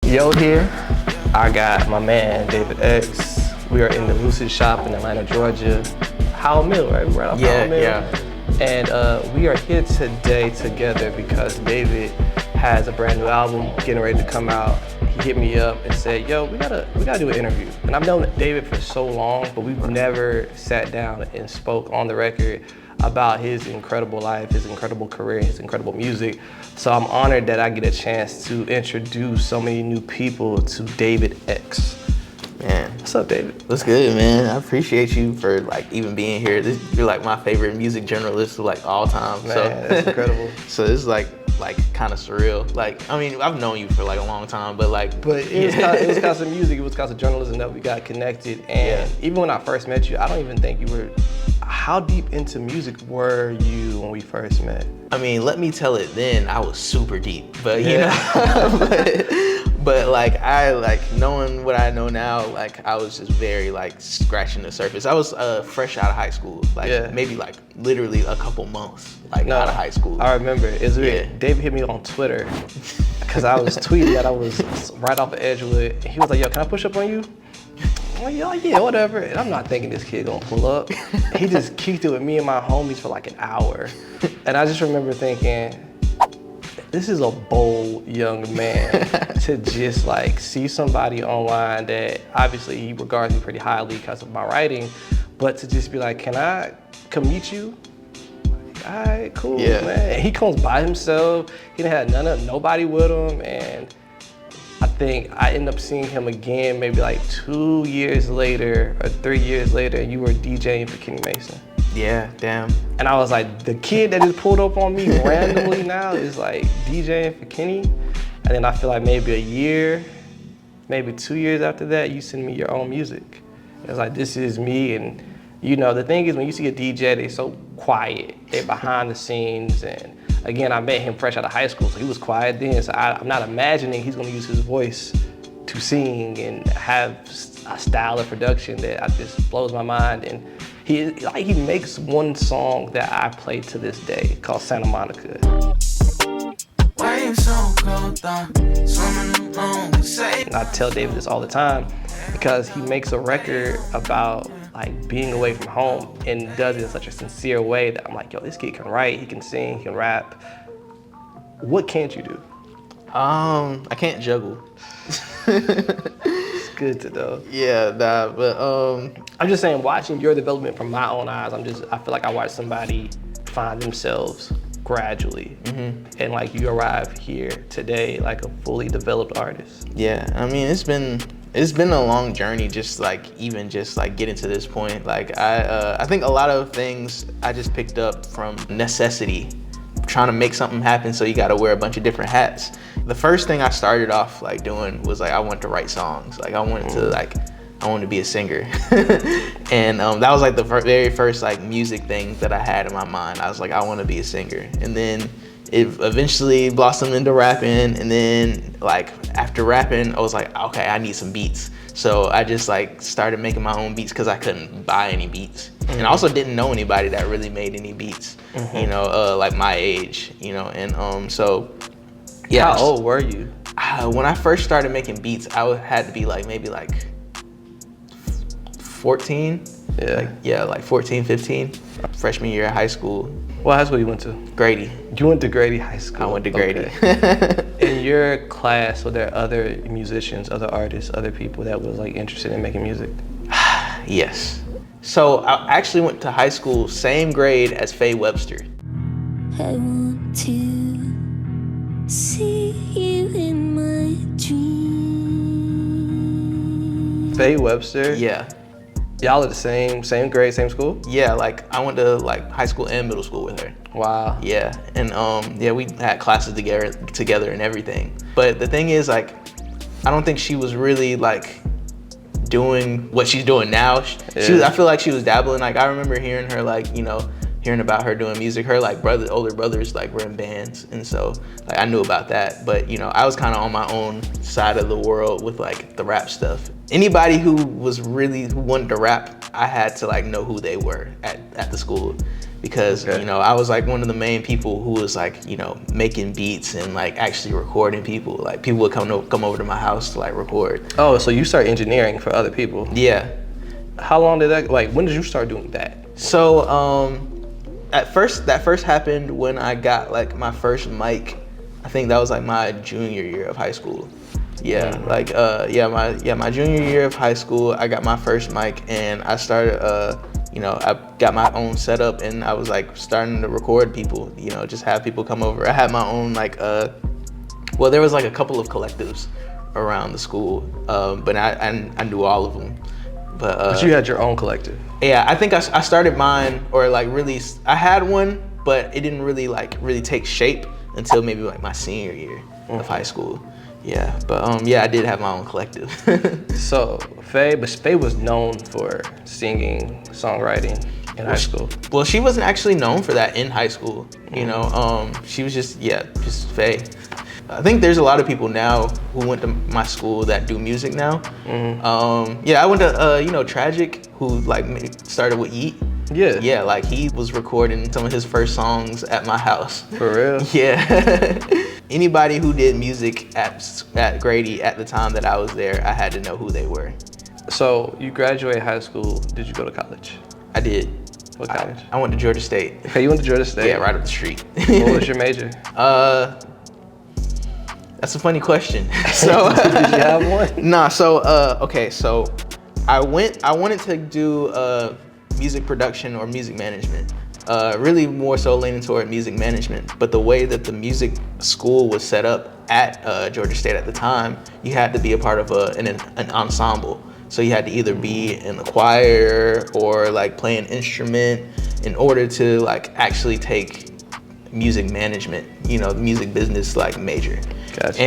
Yo here. I got my man DvDx. We are in the Lucid shop in Atlanta, Georgia. Howell Mill, right? We're right off Howell Mill. Yeah. And we are here today together because David has a brand new album getting ready to come out. He hit me up and said, "Yo, we gotta do an interview." And I've known David for so long, but we've never sat down and spoke on the record about his incredible life, his incredible career, his incredible music. So I'm honored that I get a chance to introduce so many new people to DvDx. Man, what's up, David? What's good, man? I appreciate you for even being here. You're like my favorite music journalist of all time. Man, so that's incredible. So this is like kind of surreal. I mean, I've known you for a long time, but it was because of music. It was because of journalism that we got connected. And even when I first met you, I don't even think you were. How deep into music were you when we first met? I mean, let me tell it then, I was super deep, but you know, but I knowing what I know now, I was just very scratching the surface. I was fresh out of high school, maybe literally a couple months out of high school. I remember, it's weird. David hit me on Twitter because I was tweeting that I was right off of Edgewood. He was like, "Yo, can I push up on you?" I'm like, yeah, whatever. And I'm not thinking this kid gonna pull up. He just kicked it with me and my homies for an hour. And I just remember thinking, this is a bold young man to just see somebody online that obviously he regards me pretty highly because of my writing, but to just be like, "Can I come meet you?" All right, cool, man. He comes by himself. He didn't have nobody with him, and I think I ended up seeing him again maybe 2 years later or 3 years later, and you were DJing for Kenny Mason. Yeah, damn. And I was like, the kid that just pulled up on me randomly now is DJing for Kenny. And then I feel like maybe a year, maybe 2 years after that, you send me your own music. It was like, this is me. And you know, the thing is when you see a DJ, they're so quiet. They're behind the scenes. And again, I met him fresh out of high school, so he was quiet then. So I'm not imagining he's gonna use his voice to sing and have a style of production that just blows my mind. And he makes one song that I play to this day called Santa Monica. And I tell David this all the time because he makes a record about being away from home and does it in such a sincere way that I'm like, yo, this kid can write, he can sing, he can rap. What can't you do? I can't juggle. It's good to know. Yeah, but I'm just saying, watching your development from my own eyes, I feel like I watched somebody find themselves gradually, and you arrive here today like a fully developed artist. Yeah, I mean, it's been a long journey, just getting to this point. I think a lot of things I just picked up from necessity, trying to make something happen, so you got to wear a bunch of different hats. The first thing I started off doing was I wanted to write songs. I wanted to be a singer. And that was the very first music thing that I had in my mind. I was like, I want to be a singer. And then it eventually blossomed into rapping, and then after rapping, I was like, okay, I need some beats. So I just started making my own beats because I couldn't buy any beats. And I also didn't know anybody that really made any beats, you know, my age, you know, and so, yeah. How old were you? When I first started making beats, I had to be maybe 14. Yeah. 14, 15, freshman year of high school. What high school you went to? Grady. You went to Grady High School? I went to Grady. Okay. In your class, were there other musicians, other artists, other people that was interested in making music? Yes. So I actually went to high school, same grade as Faye Webster. I want to see you in my dreams. Faye Webster? Yeah. Y'all are the same grade, same school? Yeah, I went to high school and middle school with her. Wow. Yeah, and we had classes together and everything. But the thing is, I don't think she was really doing what she's doing now. I feel like she was dabbling. I remember hearing her hearing about her doing music. Her older brothers were in bands, and so I knew about that. But I was kind of on my own side of the world with the rap stuff. Anybody who wanted to rap, I had to know who they were at the school. because Okay. you know, I was like one of the main people who was like, you know, making beats and like actually recording people. Like people would come over to my house to like record. Oh, so you start engineering for other people. Yeah. How long did that, like, when did you start doing that? So that first happened when I got like my first mic. I think that was like my junior year of high school. Yeah, like my junior year of high school, I got my first mic and I started you know, I got my own setup and I was like starting to record people, you know, just have people come over. I had my own like well, there was like a couple of collectives around the school, but I knew all of them. But you had your own collective. yeah, I think I started mine, or like really, I had one, but it didn't really take shape until maybe like my senior year of high school. Yeah, but yeah, I did have my own collective. So Faye was known for singing, songwriting in high school. Well, she wasn't actually known for that in high school. You know, she was just Faye. I think there's a lot of people now who went to my school that do music now. Yeah, I went to you know, Tragic, who like started with Yeet. Yeah. Yeah, like he was recording some of his first songs at my house. For real? Yeah. Anybody who did music at Grady at the time that I was there, I had to know who they were. So you graduated high school. Did you go to college? I did. What college? I went to Georgia State. Okay, you went to Georgia State. Yeah, right up the street. What was your major? That's a funny question. So Did you have one? Nah, so okay, so I wanted to do music production or music management. Really more so leaning toward music management, but the way that the music school was set up at Georgia State at the time, you had to be a part of an ensemble. So you had to either be in the choir or like play an instrument in order to like actually take music management, you know, the music business like major. Gotcha.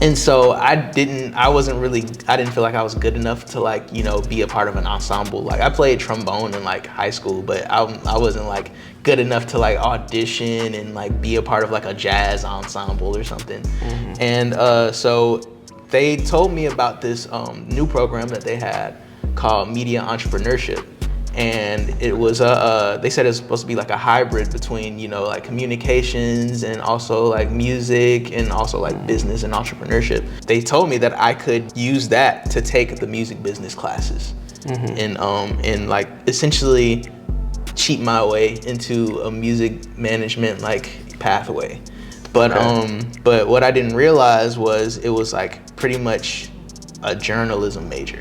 And so I didn't feel like I was good enough to like, you know, be a part of an ensemble. Like I played trombone in like high school, but I wasn't like good enough to like audition and like be a part of like a jazz ensemble or something. And so they told me about this new program that they had called Media Entrepreneurship. And it was they said it was supposed to be like a hybrid between, you know, like communications and also like music and also like business and entrepreneurship. They told me that I could use that to take the music business classes and like essentially cheat my way into a music management like pathway. But but what I didn't realize was it was like pretty much a journalism major.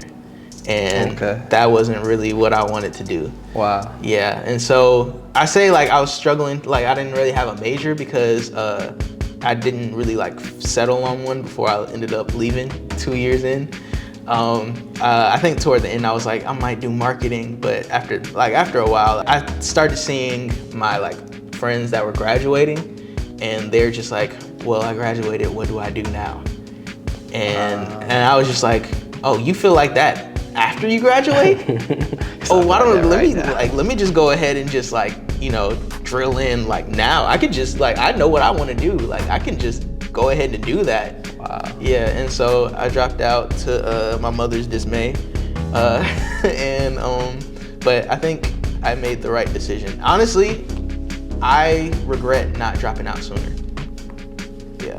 And that wasn't really what I wanted to do. Wow. Yeah, and so I say like I was struggling, like I didn't really have a major because I didn't really like settle on one before I ended up leaving 2 years in. I think toward the end I was like, I might do marketing, but after a while, I started seeing my like friends that were graduating, and they're just like, well, I graduated, what do I do now? And I was just like, oh, you feel like that after you graduate? Oh, why don't let me just go ahead and just like, you know, drill in like now. I could just like, I know what I want to do. Like I can just go ahead and do that. Wow. Yeah, and so I dropped out to my mother's dismay. But I think I made the right decision. Honestly, I regret not dropping out sooner. Yeah.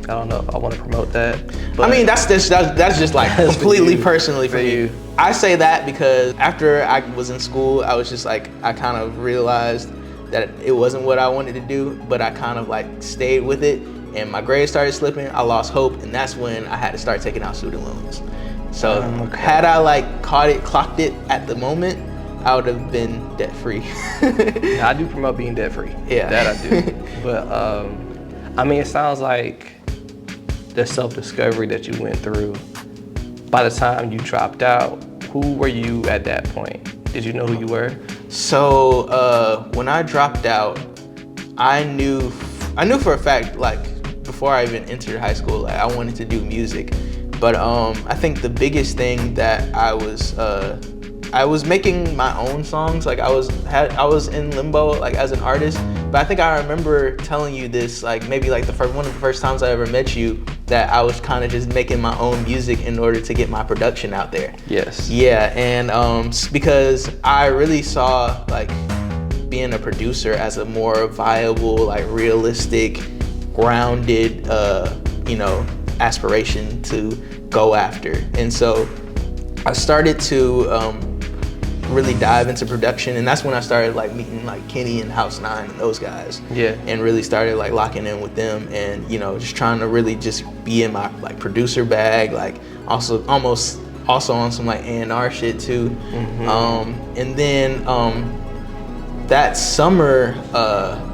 I don't know if I want to promote that. I mean, that's just like completely personally for you. I say that because after I was in school, I was just like, I kind of realized that it wasn't what I wanted to do, but I kind of like stayed with it, and my grades started slipping. I lost hope, and that's when I had to start taking out student loans. So had I like clocked it at the moment, I would have been debt free. I do promote being debt free. Yeah. That I do. But I mean, it sounds like the self-discovery that you went through, by the time you dropped out, who were you at that point? Did you know who you were? So when I dropped out, I knew for a fact, like before I even entered high school, like I wanted to do music. But I think the biggest thing that I was I was making my own songs. Like I was in limbo like as an artist. But I think I remember telling you this like maybe like one of the first times I ever met you, that I was kind of just making my own music in order to get my production out there. Yes. Yeah, and because I really saw like being a producer as a more viable, like realistic, grounded, aspiration to go after. And so I started to really dive into production, and that's when I started like meeting like Kenny and House 9 and those guys. Yeah. And really started like locking in with them, and just trying to really just be in my like producer bag, like also on some like A&R shit too. Mm-hmm. And then that summer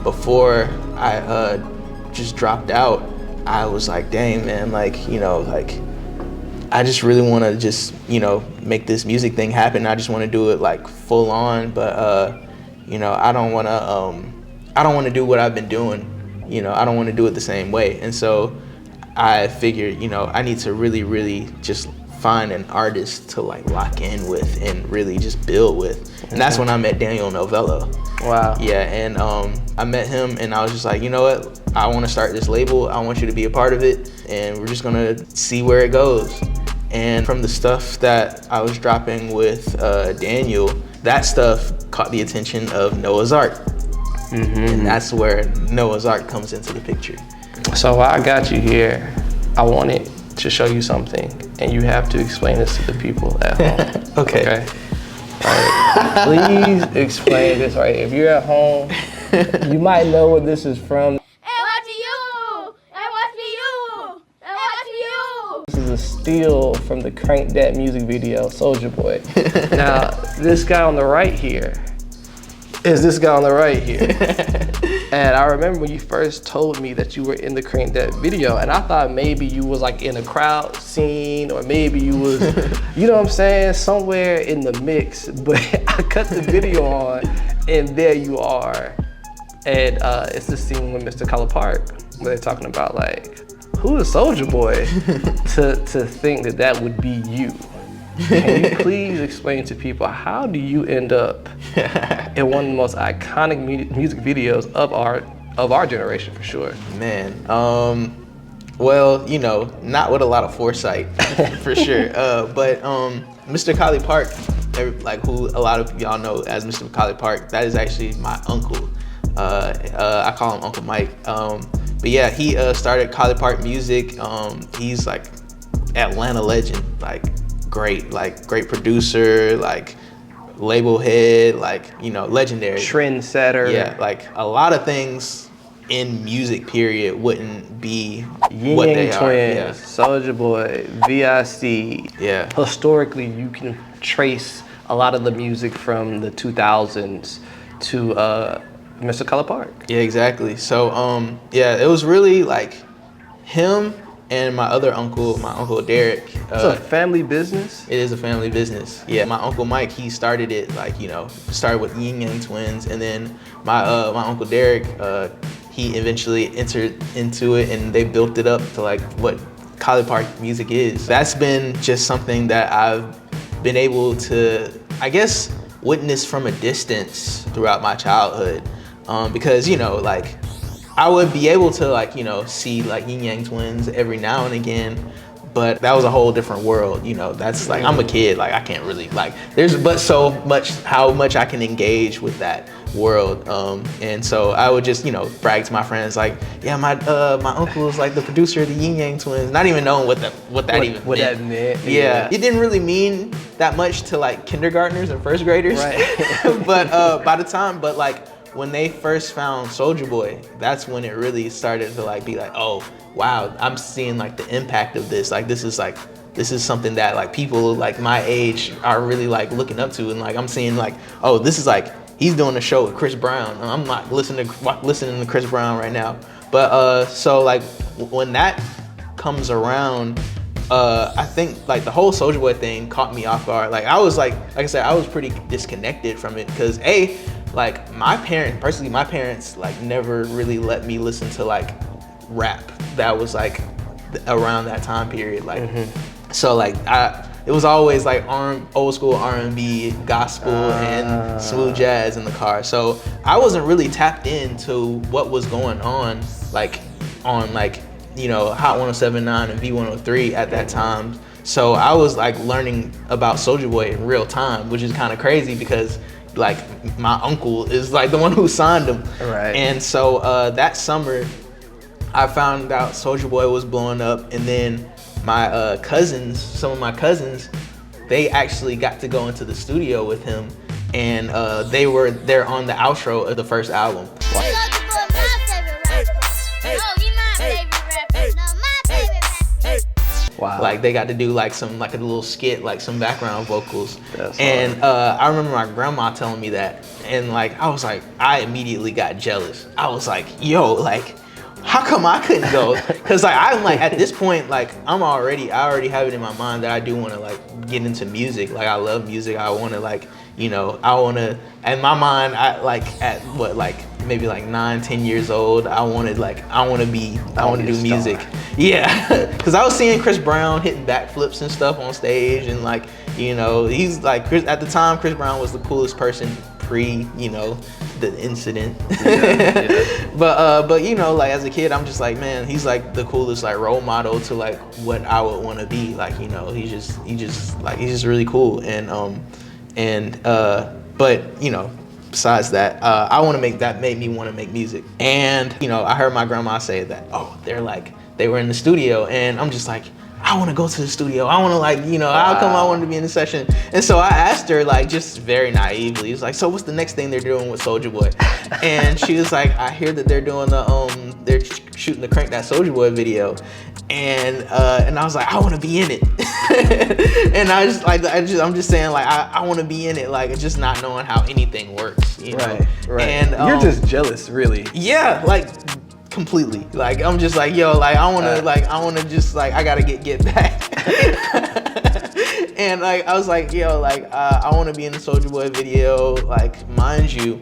before I just dropped out, I was like, dang man, like I just really want to just make this music thing happen. I just want to do it like full on, but I don't want to do what I've been doing. I don't want to do it the same way. And so I figured, I need to really, really just find an artist to like lock in with and really just build with. And that's when I met Daniel Novello. Wow. Yeah, and I met him, and I was just like, you know what? I want to start this label. I want you to be a part of it, and we're just gonna see where it goes. And from the stuff that I was dropping with Daniel, that stuff caught the attention of Noah's Ark. Mm-hmm. And that's where Noah's Ark comes into the picture. So while I got you here, I wanted to show you something, and you have to explain this to the people at home. Okay. Right. Please explain this. Right. If you're at home, you might know what this is from. This is a steal from the Crank Dat music video, Soulja Boy. Now, this guy on the right here is this guy on the right here. And I remember when you first told me that you were in the Crank Dat video, and I thought maybe you was like in a crowd scene, or maybe you was, you know what I'm saying, somewhere in the mix. But I cut the video on, and there you are. And it's the scene with Mr. Color Park, where they're talking about like, who is Soulja Boy to think that would be you? Can you please explain to people, how do you end up in one of the most iconic music videos of our generation, for sure? Man, well, not with a lot of foresight, for sure. But Mr. Collie Park, like who a lot of y'all know as Mr. Collie Park, that is actually my uncle. I call him Uncle Mike. But yeah, he started Collie Park Music. He's like Atlanta legend, like great producer, like label head, like legendary. Trendsetter. Yeah, like a lot of things in music period wouldn't be Yin what Yang they Twins, are. Yeah. Soulja Boy, VIC. Yeah. Historically, you can trace a lot of the music from the 2000s to Mr. Color Park. Yeah, exactly. So yeah, it was really like him and my other uncle, my Uncle Derek. It's a family business? It is a family business. Yeah, my Uncle Mike, he started it like, started with Yin Yang Twins, and then my Uncle Derek, he eventually entered into it, and they built it up to like what Collie Park Music is. That's been just something that I've been able to, I guess, witness from a distance throughout my childhood. Because, like, I would be able to, like, see, like, Yin Yang Twins every now and again, but that was a whole different world, That's, like, I'm a kid, like, I can't really, like, there's but so much, how much I can engage with that world. And so I would just, brag to my friends, like, yeah, my uncle is, like, the producer of the Yin Yang Twins, not even knowing what that meant. Yeah, it didn't really mean that much to, like, kindergartners and first graders. Right. But by the time, like, when they first found Soulja Boy, that's when it really started to like be like, oh wow, I'm seeing like the impact of this. Like this is something that like people like my age are really like looking up to, and like I'm seeing like, oh, this is like he's doing a show with Chris Brown. I'm not listening to Chris Brown right now. But so like when that comes around, I think like the whole Soulja Boy thing caught me off guard. Like I was like I said, I was pretty disconnected from it because like my parents like never really let me listen to like rap that was like around that time period. Like so like it was always like old school R&B, gospel, and smooth jazz in the car. So I wasn't really tapped into what was going on, like on like, you know, Hot 107.9 and V103 at that time. So I was like learning about Soulja Boy in real time, which is kind of crazy because like my uncle is like the one who signed him. Right. And so that summer I found out Soulja Boy was blowing up, and then my cousins, some of my cousins, they actually got to go into the studio with him, and they were there on the outro of the first album. Wow. Like they got to do like some, like a little skit, like some background vocals. That's and I remember my grandma telling me that, and like I was like, I immediately got jealous. I was like, yo, like, how come I couldn't go? Cause like I'm like at this point, like I already have it in my mind that I do want to like get into music. Like I love music. I want to like, you know, I want to. In my mind, I like at what, like maybe like 9-10 years old, I want to do music. Yeah, cause I was seeing Chris Brown hitting backflips and stuff on stage, and like, you know, he's like at the time Chris Brown was the coolest person pre, you know, the incident. Yeah. But you know, like as a kid, I'm just like, man, he's like the coolest like role model to like what I would want to be. Like, you know, he's just really cool. But you know, besides that, I want to make, that made me want to make music. And you know, I heard my grandma say that, oh, they were in the studio, and I'm just like, I want to go to the studio. I want to like, you know, how come I wanted to be in the session? And so I asked her like just very naively, it's like, so what's the next thing they're doing with Soulja Boy? And she was like, I hear that they're doing they're shooting the Crank Dat Soulja Boy video. And I was like, I want to be in it. And I'm just saying like, I want to be in it, like just not knowing how anything works, you know? Right. And you're just jealous, really. Yeah, like completely. Like I'm just like, yo, like I wanna just like, I gotta get back. And like I was like, yo, like I wanna be in the Soulja Boy video. Like, mind you,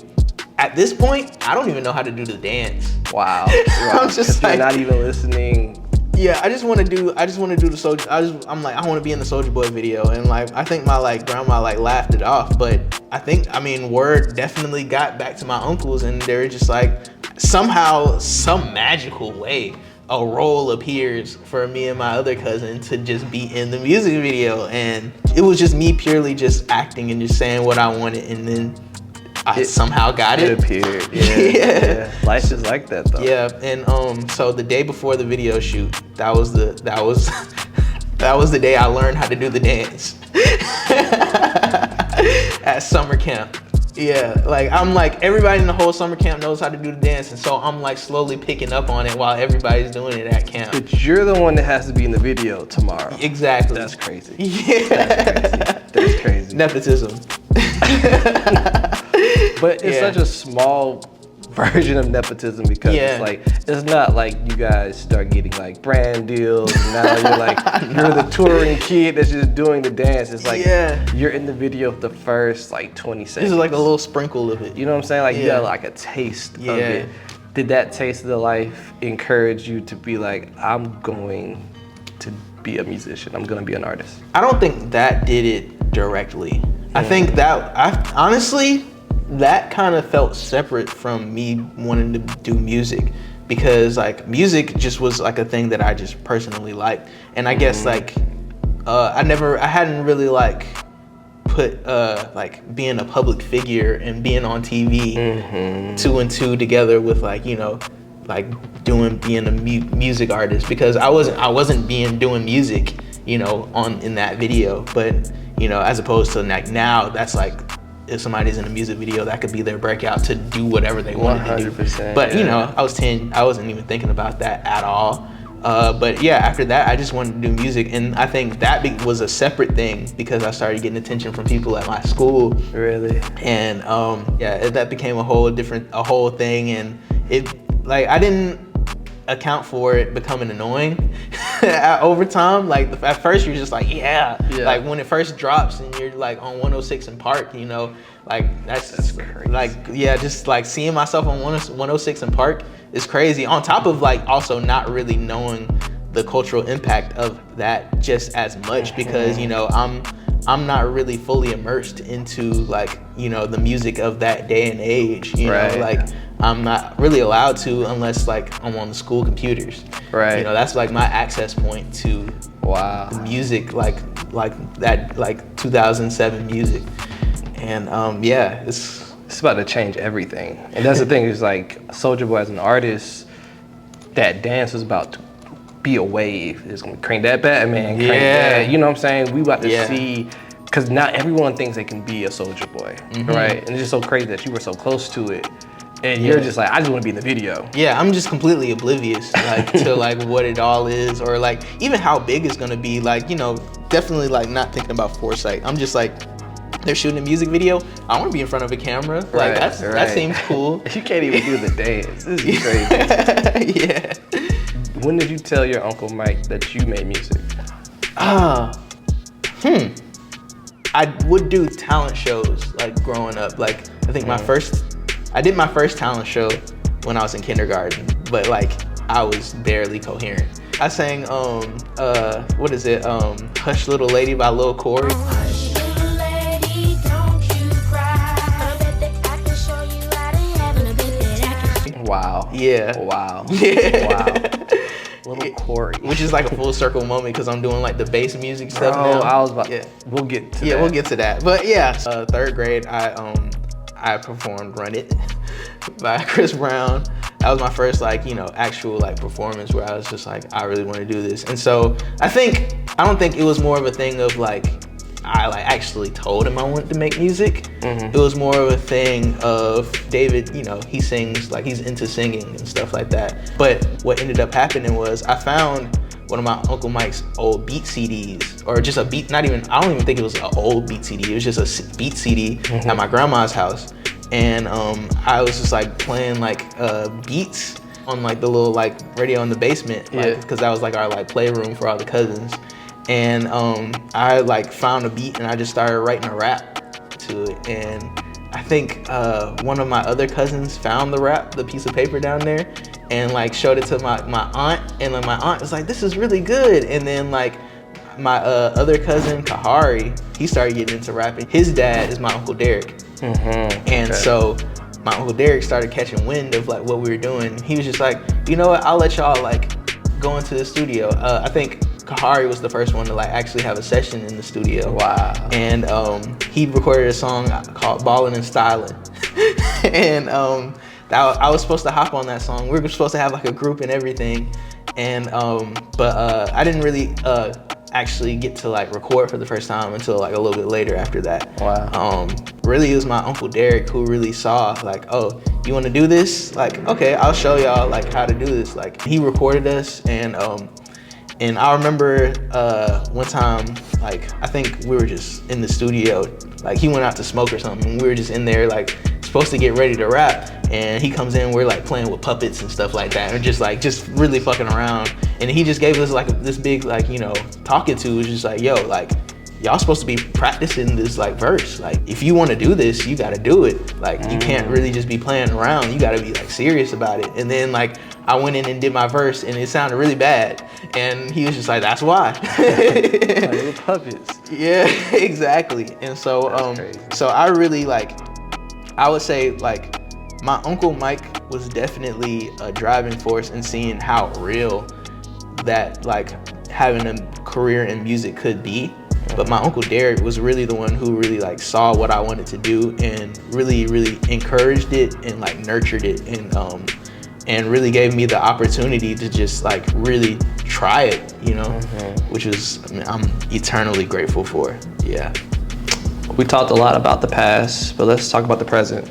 at this point, I don't even know how to do the dance. Wow. I'm just like, you're not even listening. Yeah, I just want to do the Soulja. I'm like, I want to be in the Soulja Boy video, and like, I think my like grandma like laughed it off, but I mean, word definitely got back to my uncles, and they're just like, somehow, some magical way, a role appears for me and my other cousin to just be in the music video, and it was just me purely just acting and just saying what I wanted, and then I somehow got it. It appeared. Yeah. Life is like that though. Yeah, and so the day before the video shoot, that was the day I learned how to do the dance at summer camp. Yeah, like I'm like, everybody in the whole summer camp knows how to do the dance, and so I'm like slowly picking up on it while everybody's doing it at camp. But you're the one that has to be in the video tomorrow. Exactly. That's crazy. Yeah. That's crazy. Nepotism. But it's such a small version of nepotism, because it's like, it's not like you guys start getting like brand deals and now you're like, you're the touring kid that's just doing the dance. It's like, you're in the video for the first like 20 seconds. This is like a little sprinkle of it. You know what I'm saying? Like you got like a taste of it. Did that taste of the life encourage you to be like, I'm going to be a musician, I'm gonna be an artist? I don't think that did it directly. I think that, honestly, that kind of felt separate from me wanting to do music, because like music just was like a thing that I just personally liked. And I guess like, I hadn't really like put like being a public figure and being on TV 2 and 2 together with like, you know, like being a music artist, because I wasn't doing music, you know, in that video. But you know, as opposed to like now, that's like, if somebody's in a music video, that could be their breakout to do whatever they wanted to do. But you know, I was 10, I wasn't even thinking about that at all. But yeah, after that, I just wanted to do music, and I think that was a separate thing because I started getting attention from people at my school. Really? And that became a whole thing, and it, like, I didn't account for it becoming annoying over time. Like at first you're just like, like when it first drops and you're like on 106 in Park, you know, like that's crazy. Like, just like seeing myself on 106 in Park is crazy, on top of like also not really knowing the cultural impact of that just as much because, you know, I'm not really fully immersed into like, you know, the music of that day and age, you know, like I'm not really allowed to unless like I'm on the school computers. Right. You know, that's like my access point to the music, like that, like 2007 music. And yeah, it's about to change everything. And that's the thing, is like Soulja Boy as an artist, that dance was about to be a wave. It's gonna crank that Batman, crank that, you know what I'm saying? We about to see, because not everyone thinks they can be a Soulja Boy, right? And it's just so crazy that you were so close to it. And you're just like, I just want to be in the video. Yeah, I'm just completely oblivious like to like what it all is, or like even how big it's gonna be. Like, you know, definitely like not thinking about foresight. I'm just like, they're shooting a music video. I want to be in front of a camera. Like that seems cool. You can't even do the dance. This is crazy. Yeah. When did you tell your Uncle Mike that you made music? I would do talent shows like growing up. Like I think I did my first talent show when I was in kindergarten, but like I was barely coherent. I sang what is it? Hush Little Lady by Lil Corey. Hush, little lady, don't you cry. I can show you how to have a bit that I can. Wow. Yeah. Wow. Yeah. Wow. Little Corey. Which is like a full circle moment because I'm doing like the bass music stuff now. I was about we'll get to that. We'll get to that. But yeah, third grade, I performed Run It by Chris Brown. That was my first like, you know, actual like performance where I was just like, I really want to do this. And so I don't think it was more of a thing of like, I like actually told him I wanted to make music. It was more of a thing of David, you know, he sings, like he's into singing and stuff like that. But what ended up happening was I found one of my Uncle Mike's old beat CDs, or just a beat, I don't even think it was an old beat CD, it was just a beat CD at my grandma's house. And I was just like playing like beats on like the little like radio in the basement, because that was like our like playroom for all the cousins. And I like found a beat and I just started writing a rap to it. And I think one of my other cousins found the piece of paper down there, and like showed it to my aunt, and then my aunt was like, this is really good. And then like my other cousin, Kahari, he started getting into rapping. His dad is my Uncle Derek. And so my Uncle Derek started catching wind of like what we were doing. He was just like, you know what, I'll let y'all like go into the studio. I think Kahari was the first one to like actually have a session in the studio. Wow. And he recorded a song called Ballin' and Stylin'. And I was supposed to hop on that song. We were supposed to have like a group and everything. And but I didn't really actually get to like record for the first time until like a little bit later after that. Wow. Really it was my Uncle Derek who really saw like, oh, you want to do this? Like, okay, I'll show y'all like how to do this. Like he recorded us, and I remember one time, like I think we were just in the studio, like he went out to smoke or something, and we were just in there like supposed to get ready to rap, and he comes in, we're like playing with puppets and stuff like that, and just really fucking around. And he just gave us like this big like, you know, talking to, was just like, yo, like y'all supposed to be practicing this like verse. Like if you want to do this, you got to do it. Like you can't really just be playing around. You got to be like serious about it. And then like I went in and did my verse, and it sounded really bad. And he was just like, that's why. Like little puppets. Yeah, exactly. And so so I really like, I would say like my Uncle Mike was definitely a driving force in seeing how real that like having a career in music could be. But my Uncle Derek was really the one who really like saw what I wanted to do, and really encouraged it and like nurtured it, and really gave me the opportunity to just like really try it, you know, which is, I mean, I'm eternally grateful for. Yeah. We talked a lot about the past, but let's talk about the present.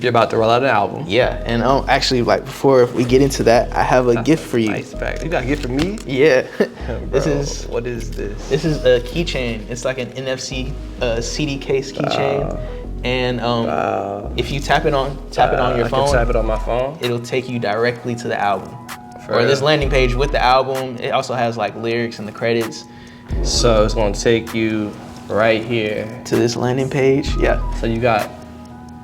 You're about to roll out an album. Yeah, and actually, like before we get into that, I have a gift for you. Nice bag. You got a gift for me? Yeah. Bro, what is this? This is a keychain. It's like an NFC CD case keychain. And if you tap it on your phone, I can tap it on my phone. It'll take you directly to the album. Or this landing page with the album. It also has like lyrics and the credits. So it's gonna take you right here to this landing page. Yeah. So you got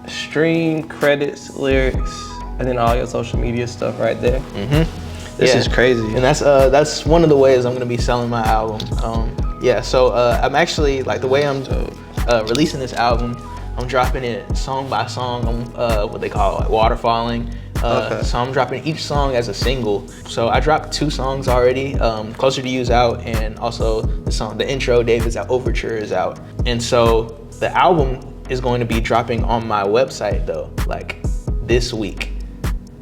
stream, credits, lyrics, and then all your social media stuff right there. This is crazy. And that's one of the ways I'm gonna be selling my album. So I'm actually, like, the way I'm releasing this album, I'm dropping it song by song on what they call like waterfalling. So I'm dropping each song as a single. So I dropped 2 songs already. Closer to You's out, and also the intro, David's Out Overture is out. And so the album is going to be dropping on my website though, like this week,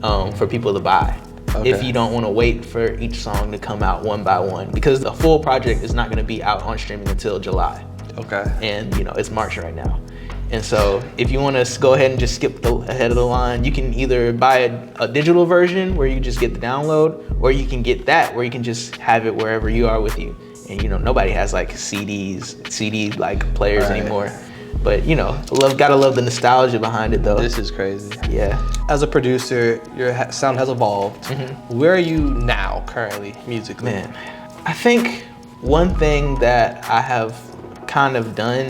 for people to buy. If you don't want to wait for each song to come out one by one, because the full project is not going to be out on streaming until July. And it's March right now. And so if you want to go ahead and just skip ahead of the line, you can either buy a digital version where you just get the download, or you can get that where you can just have it wherever you are with you. And nobody has like CD like players anymore. But gotta love the nostalgia behind it though. This is crazy. Yeah. As a producer, your sound has evolved. Where are you now, currently, musically? Man, I think one thing that I have kind of done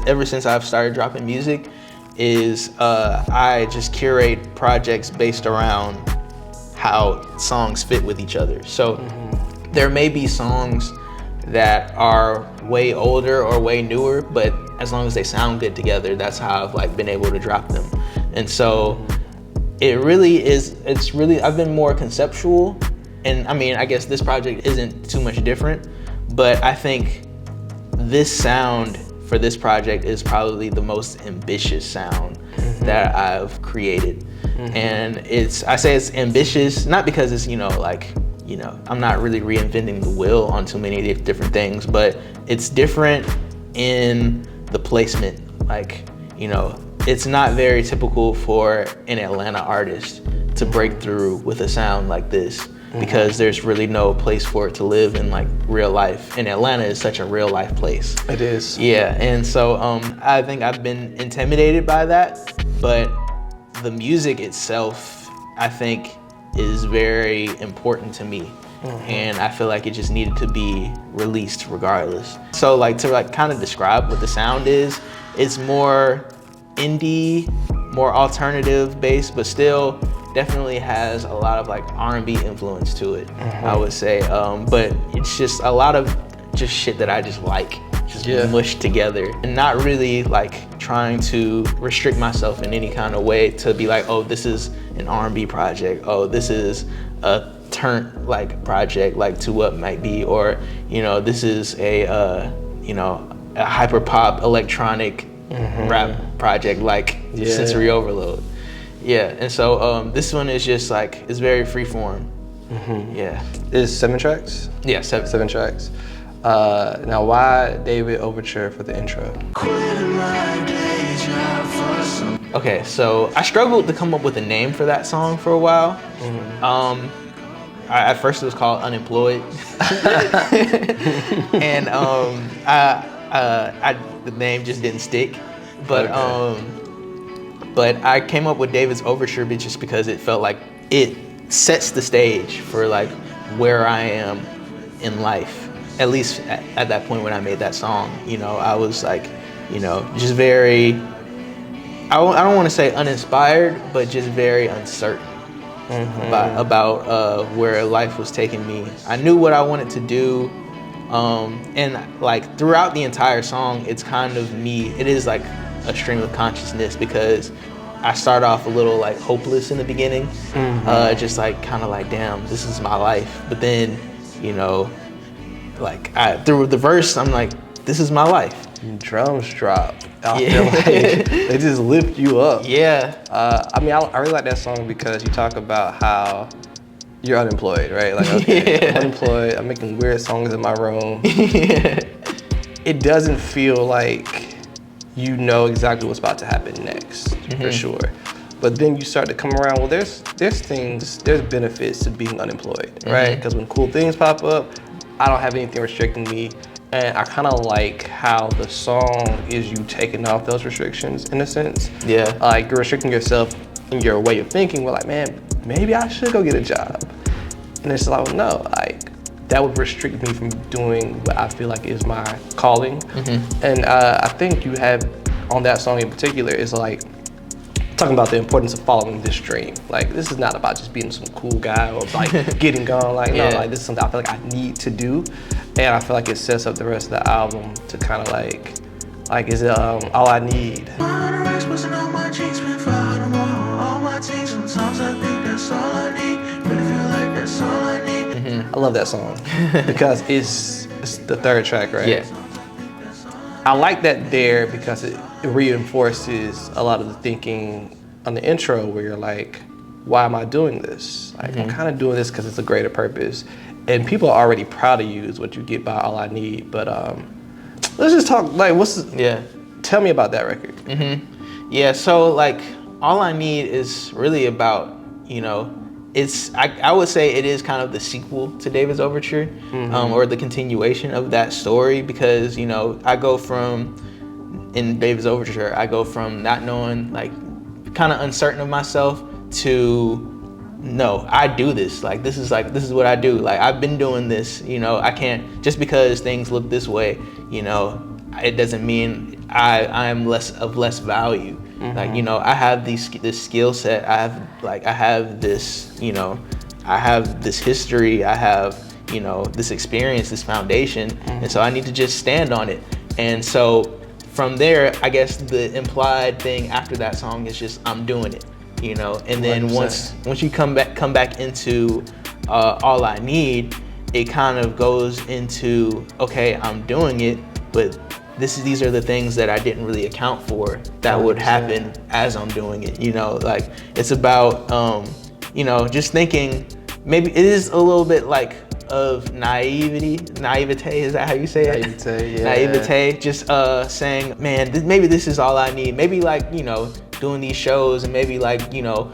ever since I've started dropping music is I just curate projects based around how songs fit with each other. So there may be songs that are way older or way newer, but as long as they sound good together, that's how I've like been able to drop them. And so I've been more conceptual, and I mean, I guess this project isn't too much different, but I think this sound for this project is probably the most ambitious sound that I've created. And I say it's ambitious, not because it's, I'm not really reinventing the wheel on too many different things, but it's different in the placement. Like, it's not very typical for an Atlanta artist to break through with a sound like this, because there's really no place for it to live in like real life. And Atlanta is such a real life place. It is. Yeah, and so I think I've been intimidated by that, but the music itself, I think, is very important to me. And I feel like it just needed to be released regardless. So like to like kind of describe what the sound is, it's more indie, more alternative based, but still definitely has a lot of like R&B influence to it, I would say. But it's just a lot of just shit that I just like, mushed together, and not really like trying to restrict myself in any kind of way to be like, oh, this is an R&B project, oh, this is a turn like project like To What Might Be, or this is a hyper pop electronic rap project like Sensory Overload. Yeah, and so this one is just like, it's very freeform. Yeah. It's 7 tracks? Yeah, 7. 7 tracks. Now, why David Overture for the intro? Okay, so I struggled to come up with a name for that song for a while. At first it was called Unemployed. And the name just didn't stick. But but I came up with David's Overture just because it felt like it sets the stage for like where I am in life. At least at that point when I made that song, I was like, just very, I don't want to say uninspired, but just very uncertain about where life was taking me. I knew what I wanted to do, and like throughout the entire song, it's kind of me. It is like a stream of consciousness, because I start off a little like hopeless in the beginning, just like kind of like, damn, this is my life. But then, like through the verse, I'm like, this is my life. Drums drop. I feel like they just lift you up. Yeah. I mean, I really like that song because you talk about how you're unemployed, right? Like, okay, I'm unemployed, I'm making weird songs in my room. It doesn't feel like you know exactly what's about to happen next, for sure. But then you start to come around, well, there's benefits to being unemployed, right? Because when cool things pop up, I don't have anything restricting me. And I kind of like how the song is you taking off those restrictions in a sense. Yeah. Like you're restricting yourself in your way of thinking. We're like, man, maybe I should go get a job. And it's like, no, like that would restrict me from doing what I feel like is my calling. And I think you have on that song in particular is like talking about the importance of following this dream. Like, this is not about just being some cool guy or like getting gone. Like, no, like this is something I feel like I need to do, and I feel like it sets up the rest of the album to kind of like is it all I need? I love that song because it's the third track, right? Yeah. I like that there because it reinforces a lot of the thinking on the intro where you're like, why am I doing this? Like, I'm kind of doing this because it's a greater purpose. And people are already proud of you is what you get by All I Need. But let's just talk, like, tell me about that record. Yeah, so like All I Need is really about, you know, I would say it is kind of the sequel to David's Overture, or the continuation of that story, because, you know, in David's Overture, I go from not knowing, like, kind of uncertain of myself to, no, I do this. Like, this is what I do. Like, I've been doing this, you know, I can't, just because things look this way, you know, it doesn't mean I am less value. Like, you know, I have this skill set. I have this, you know, I have this history. I have, you know, this experience, this foundation, and so I need to just stand on it. And so from there, I guess the implied thing after that song is just I'm doing it, you know. And then 100%. once you come back into All I Need, it kind of goes into, okay, I'm doing it, but these are the things that I didn't really account for that would happen as I'm doing it, you know. Like, it's about, you know, just thinking, maybe it is a little bit like of naivete, is that how you say it? Naivete, yeah. Naivete, just saying, man, maybe this is all I need. Maybe, like, you know, doing these shows and maybe, like, you know,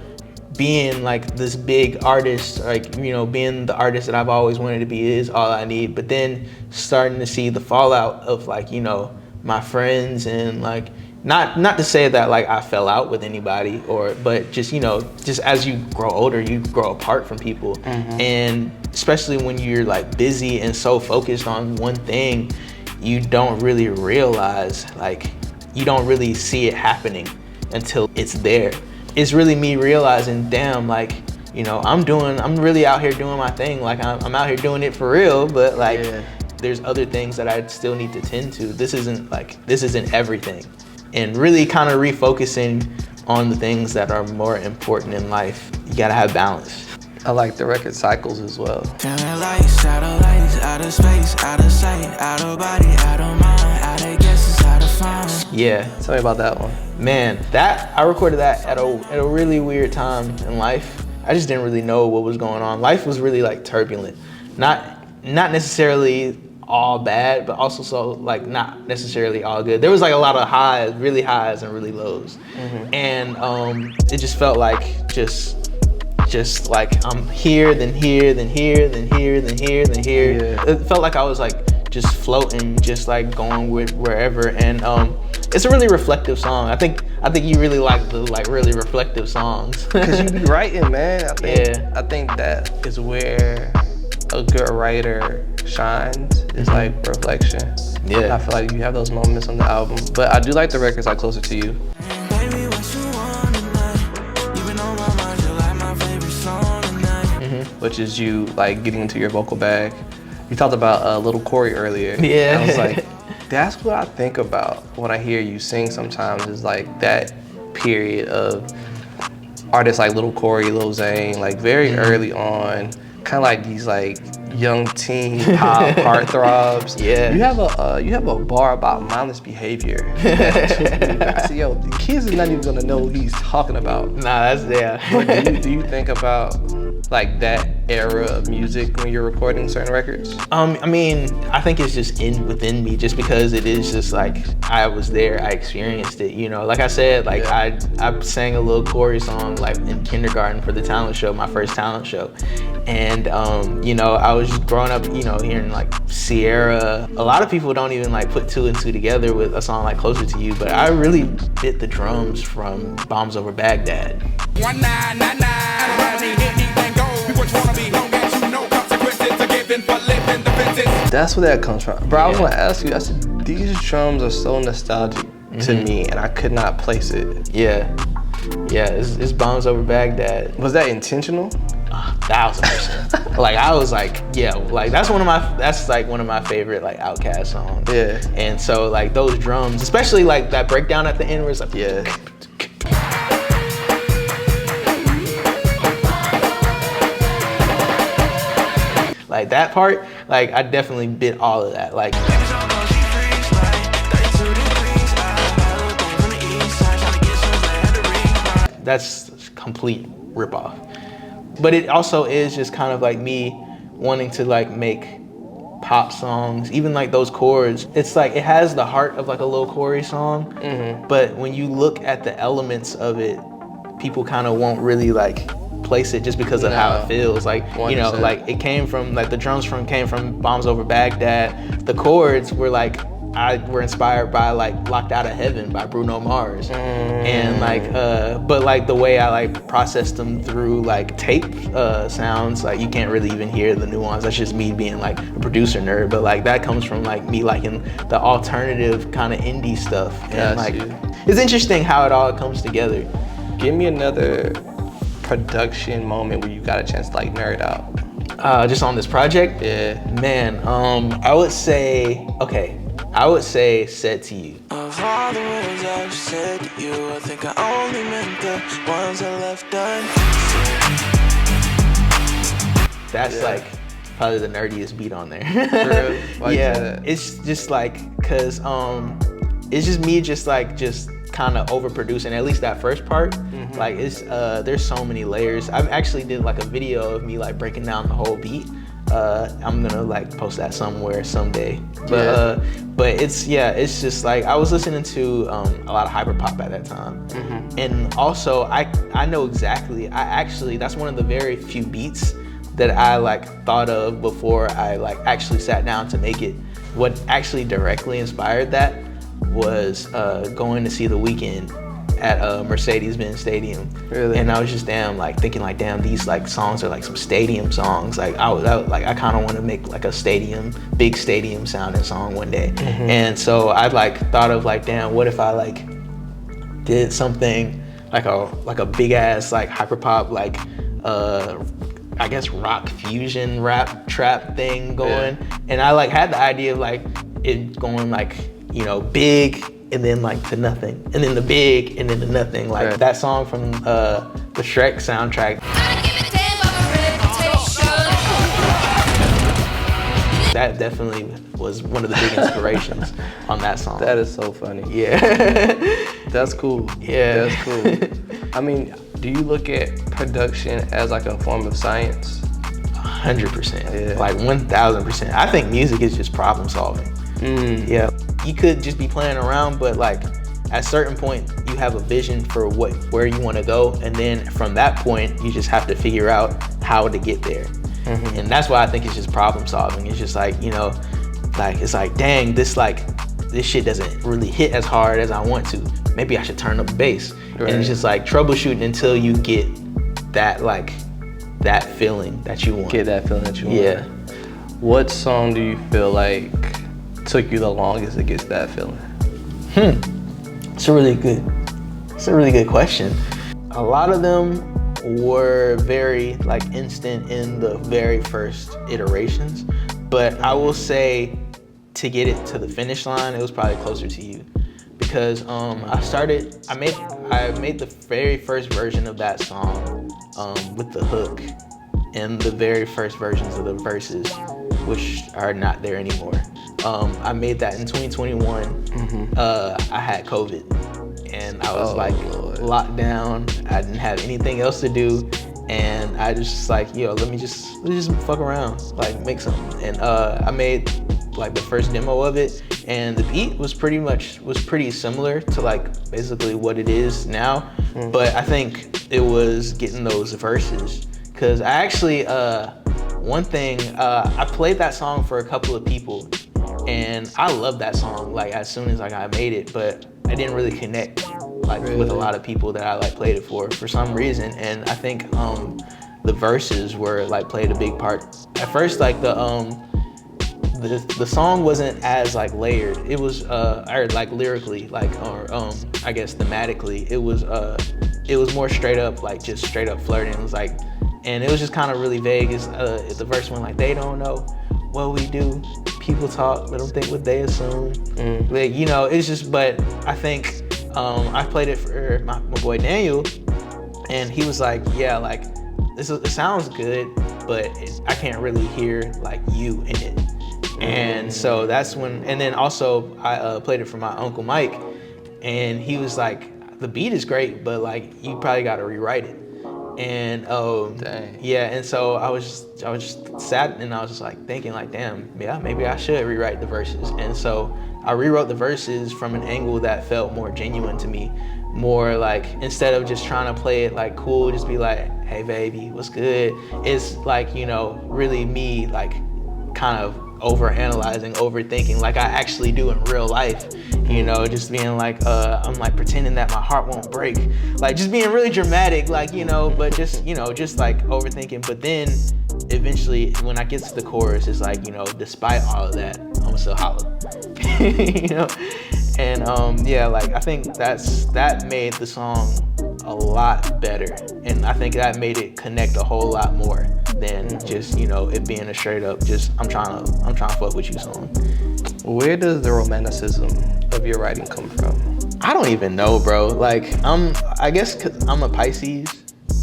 being like this big artist, like, you know, being the artist that I've always wanted to be is all I need. But then starting to see the fallout of, like, you know, my friends, and like, not to say that like I fell out with anybody, but just, you know, just as you grow older, you grow apart from people. And especially when you're like busy and so focused on one thing, you don't really realize, like, you don't really see it happening until it's there. It's really me realizing, damn, like, you know, I'm really out here doing my thing. Like, I'm out here doing it for real, but like, there's other things that I still need to tend to. This isn't everything. And really kind of refocusing on the things that are more important in life. You gotta have balance. I like the record cycles as well. Feeling like satellites, out of space, out of sight, out of body, out of mind, out of guesses, out of fun. Yeah. Tell me about that one. Man, I recorded that at a really weird time in life. I just didn't really know what was going on. Life was really like turbulent. Not necessarily all bad, but also so like not necessarily all good. There was like a lot of highs, really highs and really lows. And it just felt like just like I'm here, then here, then here, then here, then here, then here. Yeah. It felt like I was like just floating, just like going with wherever. And it's a really reflective song. I think you really like the like really reflective songs. Cause you be writing, man. I think that is where a good writer shines, is like reflection. Yeah. I feel like you have those moments on the album, but I do like the records like Closer to You. Baby, what you want tonight? You've been on my mind, you're like my favorite song tonight. Which is you like getting into your vocal bag. You talked about Little Corey earlier. Yeah. I was like, that's what I think about when I hear you sing sometimes, is like that period of artists like Little Corey, Lil Zane, like very early on, kind of like these like young teen pop heartthrobs. Yeah. You have a bar about mindless behavior. I see, yo, the kids is not even gonna know what he's talking about. Nah, that's But do you think about like that era of music when you're recording certain records? I mean, I think it's just within me, just because it is just like I was there, I experienced it, you know. Like I said, like I sang a Lil Corey song like in kindergarten for the talent show, my first talent show. And you know, I was just growing up, you know, hearing like Sierra. A lot of people don't even like put two and two together with a song like Closer to You, but I really bit the drums from Bombs Over Baghdad. 1999, anything goes. Which wanna be long as you know consequences are given for living the fences. That's where that comes from. Bro, I was gonna ask you, I said, these drums are so nostalgic to me, and I could not place it. Yeah. Yeah, it's Bombs Over Baghdad. Was that intentional? 1000%. Like I was like, yeah, like that's like one of my favorite like Outkast songs. Yeah. And so like those drums, especially like that breakdown at the end where it's like, Yeah. like that part, like I definitely bit all of that. Like that's complete ripoff. But it also is just kind of like me wanting to like make pop songs, even like those chords. It's like it has the heart of like a Lil Corey song, but when you look at the elements of it, people kind of won't really like place it just because of how it feels. Like, you know, 100%. like it came from like the drums came from Bombs Over Baghdad. The chords were like were inspired by like Locked Out of Heaven by Bruno Mars. And like but like the way I like processed them through like tape sounds, like you can't really even hear the nuance. That's just me being like a producer nerd, but like that comes from like me liking the alternative kind of indie stuff. And like it's interesting how it all comes together. Give me another production moment where you got a chance to like nerd out. Just on this project? Yeah. Man, I would say Said to You. Of all the words I've said to you, I think I only meant the ones I left done. That's like probably the nerdiest beat on there. For real? Why'd you say Yeah, that? it's just like, cause it's just me just kind of overproducing, at least that first part. Like it's there's so many layers. I've actually did like a video of me like breaking down the whole beat. I'm gonna like post that somewhere someday. But it's just like I was listening to a lot of hyperpop at that time. And also I know exactly, that's one of the very few beats that I like thought of before I like actually sat down to make it. What actually directly inspired that was going to see The Weeknd at Mercedes-Benz Stadium. Really? And I was just thinking like, damn, these like songs are like some stadium songs. Like I kind of want to make like a big stadium sounding song one day. And so I like thought of like, damn, what if I like did something like a big ass like hyperpop like I guess rock fusion rap trap thing going. And I like had the idea of like it going like, you know, big and then like to nothing, and then the big and then the nothing. Like that song from the Shrek soundtrack. That definitely was one of the big inspirations on that song. That is so funny. Yeah. That's cool. Yeah. That's cool. I mean, do you look at production as like a form of science? 100%. Yeah. Like 1000%. I think music is just problem solving. Yeah. You could just be playing around, but like at a certain point you have a vision for where you want to go, and then from that point you just have to figure out how to get there. And that's why I think it's just problem solving. It's just like, you know, like it's like, dang, this shit doesn't really hit as hard as I want to. Maybe I should turn up the bass. And it's just like troubleshooting until you get that that feeling that you want. Get that feeling that you want. Yeah. What song do you feel like took you the longest to get that feeling? It's a really good question. A lot of them were very like instant in the very first iterations, but I will say to get it to the finish line, it was probably Closer to You, because I made the very first version of that song with the hook and the very first versions of the verses, which are not there anymore. I made that in 2021. I had COVID and I was locked down. I didn't have anything else to do, and I just like, yo, let me just fuck around, like make something. And I made like the first demo of it, and the beat was pretty similar to like basically what it is now. But I think it was getting those verses, because I actually one thing, I played that song for a couple of people, and I loved that song like as soon as like I made it, but I didn't really connect like with a lot of people that I like played it for some reason. And I think the verses were like played a big part. At first, like the song wasn't as like layered. It was or like lyrically, like, or I guess thematically, it was it was more straight up, like just straight up flirting. It was like, and it was just kind of really vague. It's the verse went like, they don't know what we do. People talk, let them think what they assume. Like, you know, it's just, but I think I played it for my boy Daniel, and he was like, yeah, like, it sounds good, but I can't really hear like you in it. And so that's when, and then also I played it for my Uncle Mike, and he was like, the beat is great, but like, you probably got to rewrite it. And yeah, and so I was just sat and I was just like thinking like, damn, yeah, maybe I should rewrite the verses. And so I rewrote the verses from an angle that felt more genuine to me, more like, instead of just trying to play it like cool, just be like, hey baby, what's good? It's like, you know, really me like kind of overanalyzing, overthinking, like I actually do in real life, you know, just being like, I'm like pretending that my heart won't break, like just being really dramatic, like, you know, but just, you know, just like overthinking. But then eventually when I get to the chorus, it's like, you know, despite all of that, I'm still holla, you know? And yeah, like I think that made the song a lot better, and I think that made it connect a whole lot more than just, you know, it being a straight up just I'm trying to fuck with you song. Where does the romanticism of your writing come from? I don't even know, bro. Like I guess 'cause I'm a Pisces,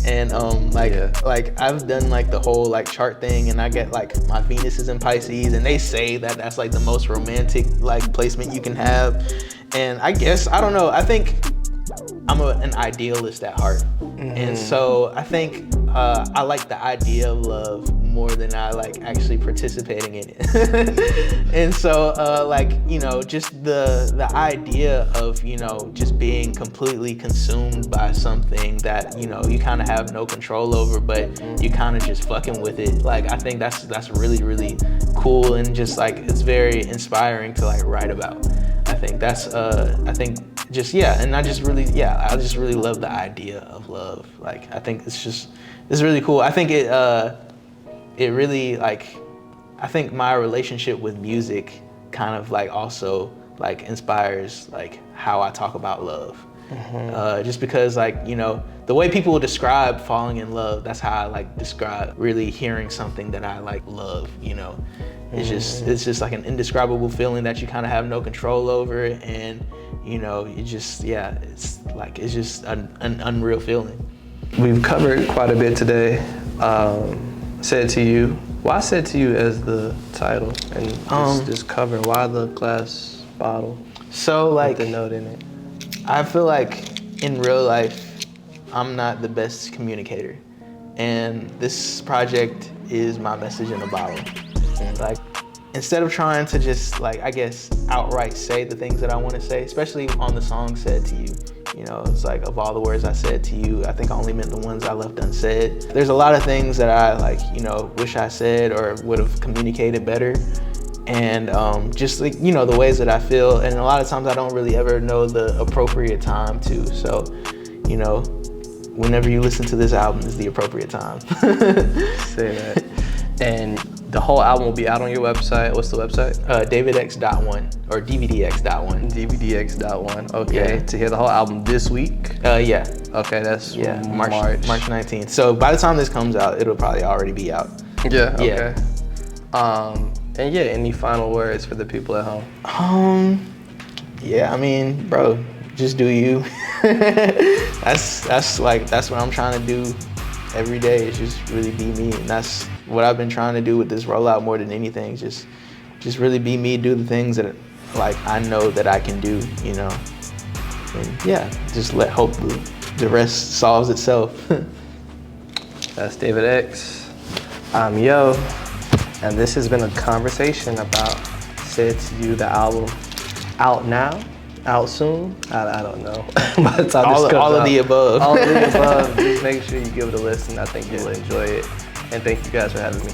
and like I've done like the whole like chart thing, and I get like my Venus is in Pisces, and they say that that's like the most romantic like placement you can have. And I guess, I don't know, I think I'm an idealist at heart. And so I think I like the idea of love more than I like actually participating in it. And so like, you know, just the idea of, you know, just being completely consumed by something that, you know, you kind of have no control over, but you kind of just fucking with it. Like, I think that's really, really cool, and just like, it's very inspiring to like write about. I think that's, I think just, yeah, and I just really love the idea of love. Like, I think it's really cool. I think it really, like, I think my relationship with music kind of like also like inspires like how I talk about love. Just because, like, you know, the way people describe falling in love, that's how I like describe really hearing something that I like love, you know. It's just like an indescribable feeling that you kind of have no control over, and you know, you just, yeah, it's just an unreal feeling. We've covered quite a bit today. Said to you. Why Said to You as the title, and just cover? Why the glass bottle? So like with the note in it. I feel like in real life, I'm not the best communicator, and this project is my message in a bottle. Like, instead of trying to just like, I guess, outright say the things that I want to say, especially on the song Said to You, you know, it's like, of all the words I said to you, I think I only meant the ones I left unsaid. There's a lot of things that I like, you know, wish I said or would have communicated better. And just like, you know, the ways that I feel, and a lot of times I don't really ever know the appropriate time to. So, you know, whenever you listen to this album is the appropriate time. Say that. And the whole album will be out on your website. What's the website? DvDx.1 or DvDx.1. DvDx.1. Okay. Yeah. To hear the whole album this week. Yeah. Okay, that's March 19th. So by the time this comes out, it'll probably already be out. Yeah. Okay. Yeah. And yeah, any final words for the people at home? Yeah, I mean, bro, just do you. that's what I'm trying to do every day, is just really be me. And that's what I've been trying to do with this rollout more than anything. Just really be me, do the things that like I know that I can do, you know. And yeah, just hope the rest solves itself. That's David X. I'm Yoh, and this has been a conversation about Said to You, the album. Out now, out soon. I don't know. By the time all of the above. All of the above. Just make sure you give it a listen. I think you'll enjoy it. And thank you guys for having me.